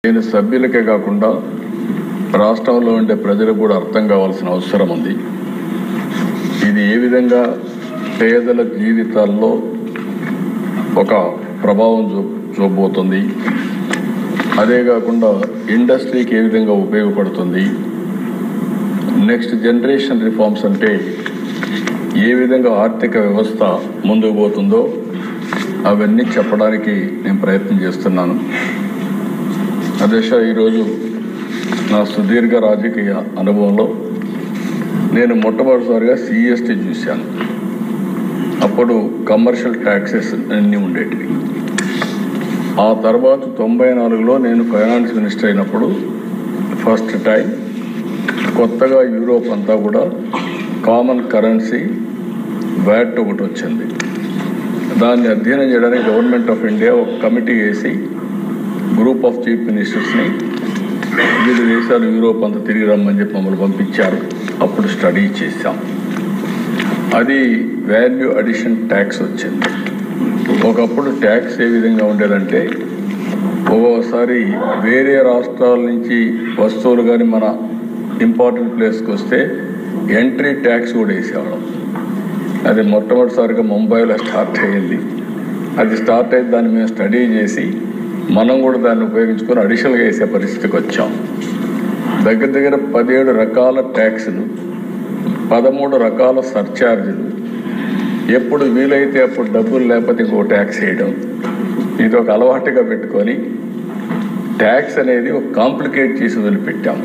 నేను సభ్యులకే కాకుండా రాష్ట్రంలో ఉండే ప్రజలకు కూడా అర్థం కావాల్సిన అవసరం ఉంది. ఇది ఏ విధంగా పేదల జీవితాల్లో ఒక ప్రభావం చూపబోతుంది, అదే కాకుండా ఇండస్ట్రీకి ఏ విధంగా ఉపయోగపడుతుంది, నెక్స్ట్ జనరేషన్ రిఫార్మ్స్ అంటే ఏ విధంగా ఆర్థిక వ్యవస్థ ముందుకు పోతుందో అవన్నీ చెప్పడానికి నేను ప్రయత్నం చేస్తున్నాను. అధ్యక్ష, ఈరోజు నా సుదీర్ఘ రాజకీయ అనుభవంలో నేను మొట్టమొదటిసారిగా CST చూశాను. అప్పుడు కమర్షియల్ ట్యాక్సెస్ అన్నీ ఉండేటివి. ఆ తర్వాత 94లో నేను ఫైనాన్స్ మినిస్టర్ అయినప్పుడు ఫస్ట్ టైం కొత్తగా యూరోప్ అంతా కూడా కామన్ కరెన్సీ VAT ఒకటి వచ్చింది. దాన్ని అధ్యయనం చేయడానికి గవర్నమెంట్ ఆఫ్ ఇండియా ఒక కమిటీ వేసి గ్రూప్ ఆఫ్ చీఫ్ మినిస్టర్స్ని వివిధ దేశాలు యూరోప్ అంతా తిరిగి రమ్మని చెప్పి మమ్మల్ని పంపించారు. అప్పుడు స్టడీ చేశాం. అది వాల్యూ అడిషన్ ట్యాక్స్ వచ్చింది. ఒకప్పుడు ట్యాక్స్ ఏ విధంగా ఉండేదంటే ఒక్కోసారి వేరే రాష్ట్రాల నుంచి వస్తువులు కానీ మన ఇంపార్టెంట్ ప్లేస్కి వస్తే ఎంట్రీ ట్యాక్స్ కూడా వేసేవాళ్ళం. అది మొట్టమొదటిసారిగా ముంబైలో స్టార్ట్ అయ్యింది. అది స్టార్ట్ అయ్యి దాన్ని మేము స్టడీ చేసి మనం కూడా దాన్ని ఉపయోగించుకొని అడిషనల్గా వేసే పరిస్థితికి వచ్చాం. దగ్గర దగ్గర 17 రకాల ట్యాక్సులు, 13 రకాల సర్ఛార్జీలు, ఎప్పుడు వీలైతే అప్పుడు డబ్బులు లేకపోతే ఇంకో ట్యాక్స్ వేయడం, ఇది ఒక అలవాటుగా పెట్టుకొని ట్యాక్స్ అనేది ఒక కాంప్లికేట్ చేసి వదిలిపెట్టాం.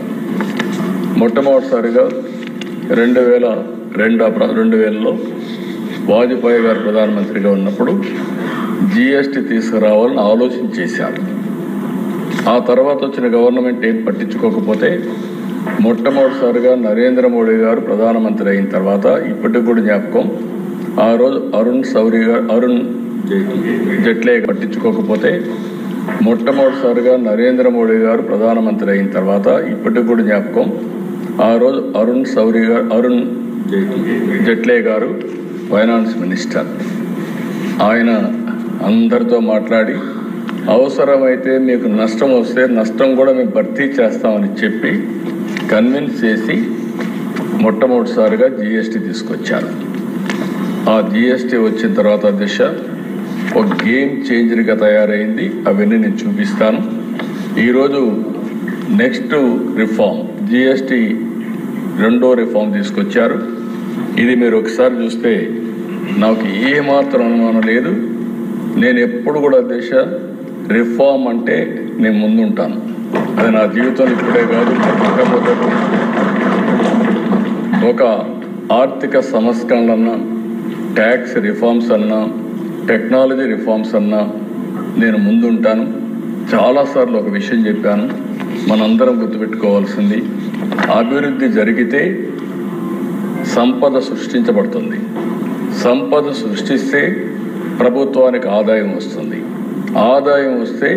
మొట్టమొదటిసారిగా 2000లో వాజ్పేయి గారు ప్రధానమంత్రిగా ఉన్నప్పుడు GST తీసుకురావాలని ఆలోచన చేశారు. ఆ తర్వాత వచ్చిన గవర్నమెంట్ ఏం పట్టించుకోకపోతే మొట్టమొదటిసారిగా నరేంద్ర మోడీ గారు ప్రధానమంత్రి అయిన తర్వాత ఇప్పటికి కూడా జ్ఞాపకం, ఆ రోజు అరుణ్ జైట్లీ పట్టించుకోకపోతే మొట్టమొదటిసారిగా నరేంద్ర మోడీ గారు ప్రధానమంత్రి అయిన తర్వాత ఇప్పటికి కూడా జ్ఞాపకం, ఆ రోజు అరుణ్ జైట్లీ గారు ఫైనాన్స్ మినిస్టర్. ఆయన అందరితో మాట్లాడి అవసరమైతే మీకు నష్టం వస్తే నష్టం కూడా మేము భర్తీ చేస్తామని చెప్పి కన్విన్స్ చేసి మొట్టమొదటిసారిగా GST తీసుకొచ్చారు. ఆ GST వచ్చిన తర్వాత దిశ ఒక గేమ్ చేంజర్గా తయారైంది. అవన్నీ నేను చూపిస్తాను. ఈరోజు నెక్స్ట్ రిఫార్మ్ GST రెండో రిఫార్మ్ తీసుకొచ్చారు. ఇది మీరు ఒకసారి చూస్తే నాకు ఏమాత్రం అనుమానం లేదు. నేను ఎప్పుడు కూడా దేశ రిఫార్మ్ అంటే నేను ముందుంటాను. అది నా జీవితంలో ఇప్పుడే కాదు, ఒక ఆర్థిక సంస్కరణలన్నా, ట్యాక్స్ రిఫార్మ్స్ అన్నా, టెక్నాలజీ రిఫార్మ్స్ అన్నా నేను ముందుంటాను. చాలాసార్లు ఒక విషయం చెప్పాను, మనందరం గుర్తుపెట్టుకోవాల్సింది, అభివృద్ధి జరిగితే సంపద సృష్టించబడుతుంది. సంపద సృష్టిస్తే ప్రభుత్వానికి ఆదాయం వస్తుంది. ఆదాయం వస్తే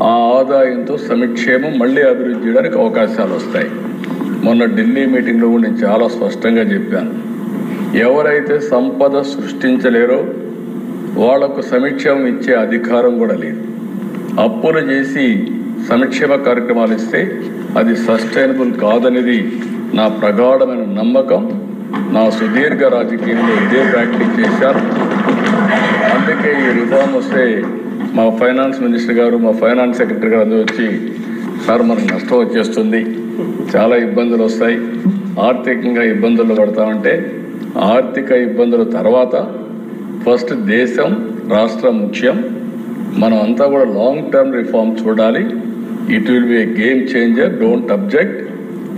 ఆ ఆదాయంతో సంక్షేమం మళ్ళీ అభివృద్ధి చేయడానికి అవకాశాలు వస్తాయి. మొన్న ఢిల్లీ మీటింగ్లో కూడా నేను చాలా స్పష్టంగా చెప్పాను, ఎవరైతే సంపద సృష్టించలేరో వాళ్లకు సంక్షేమం ఇచ్చే అధికారం కూడా లేదు. అప్పులు చేసి సంక్షేమ కార్యక్రమాలు ఇస్తే అది సస్టైనబుల్ కాదనేది నా ప్రగాఢమైన నమ్మకం. నా సుదీర్ఘ రాజకీయంలో ఇదే ప్రాక్టీస్ చేశారు. అందుకే ఈ రిఫార్మ్ వస్తే మా ఫైనాన్స్ మినిస్టర్ గారు, మా ఫైనాన్స్ సెక్రటరీ గారు అందరూ వచ్చి, సార్ మనకు నష్టం వచ్చేస్తుంది, చాలా ఇబ్బందులు వస్తాయి, ఆర్థికంగా ఇబ్బందులు పడతామంటే, ఆర్థిక ఇబ్బందుల తర్వాత ఫస్ట్ దేశం రాష్ట్రం ముఖ్యం. మనం అంతా కూడా లాంగ్ టర్మ్ రిఫార్మ్ చూడాలి. It will be A game changer, don't object,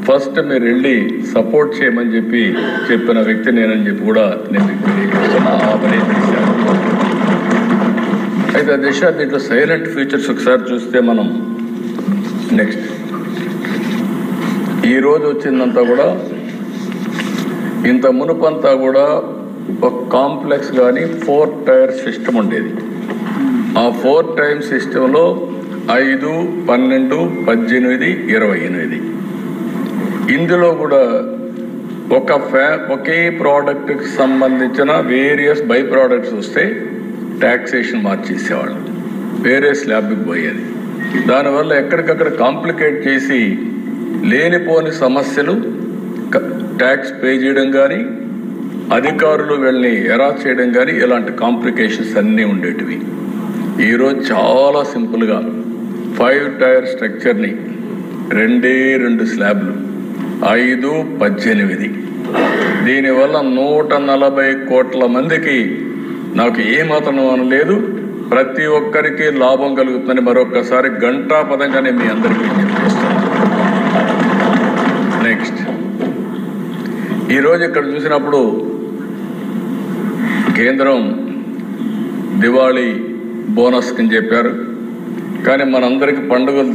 first మీరు వెళ్ళి సపోర్ట్ చేయమని చెప్పిన వ్యక్తి నేనని చెప్పి కూడా నేను తెలియజేస్తున్నా. ఆ పని చేశాను. అయితే దిశ దీంట్లో సైలెంట్ ఫీచర్స్ ఒకసారి చూస్తే మనం నెక్స్ట్ ఈరోజు వచ్చిందంతా కూడా, ఇంత మునుపంతా కూడా ఒక కాంప్లెక్స్ కానీ 4 టైర్ సిస్టమ్ ఉండేది. ఆ 4 టైర్ సిస్టంలో 5, 12, 18, 28. ఇందులో కూడా ఒకే ప్రోడక్ట్కి సంబంధించిన వేరియస్ బై ప్రోడక్ట్స్ వస్తే ట్యాక్సేషన్ మార్చేసేవాళ్ళు, వేరే స్లాబ్కి పోయేది. దానివల్ల ఎక్కడికక్కడ కాంప్లికేట్ చేసి లేనిపోని సమస్యలు ట్యాక్స్ పే చేయడం కానీ అధికారులు వీళ్ళని ఎరాస్ చేయడం కానీ ఇలాంటి కాంప్లికేషన్స్ అన్నీ ఉండేటివి. ఈరోజు చాలా సింపుల్గా 5 టైర్ స్ట్రక్చర్ని 2 స్లాబ్లు 5, 18. దీనివల్ల 140 కోట్ల మందికి నాకు ఏమాత్రం అనలేదు, ప్రతి ఒక్కరికి లాభం కలుగుతుందని మరొకసారి ఘంటాపదంగానే మీ అందరికీ చెప్పేస్తాను. నెక్స్ట్, ఈరోజు ఇక్కడ చూసినప్పుడు కేంద్రం దివాళీ బోనస్ కింద చెప్పారు, కానీ మనందరికీ పండుగలు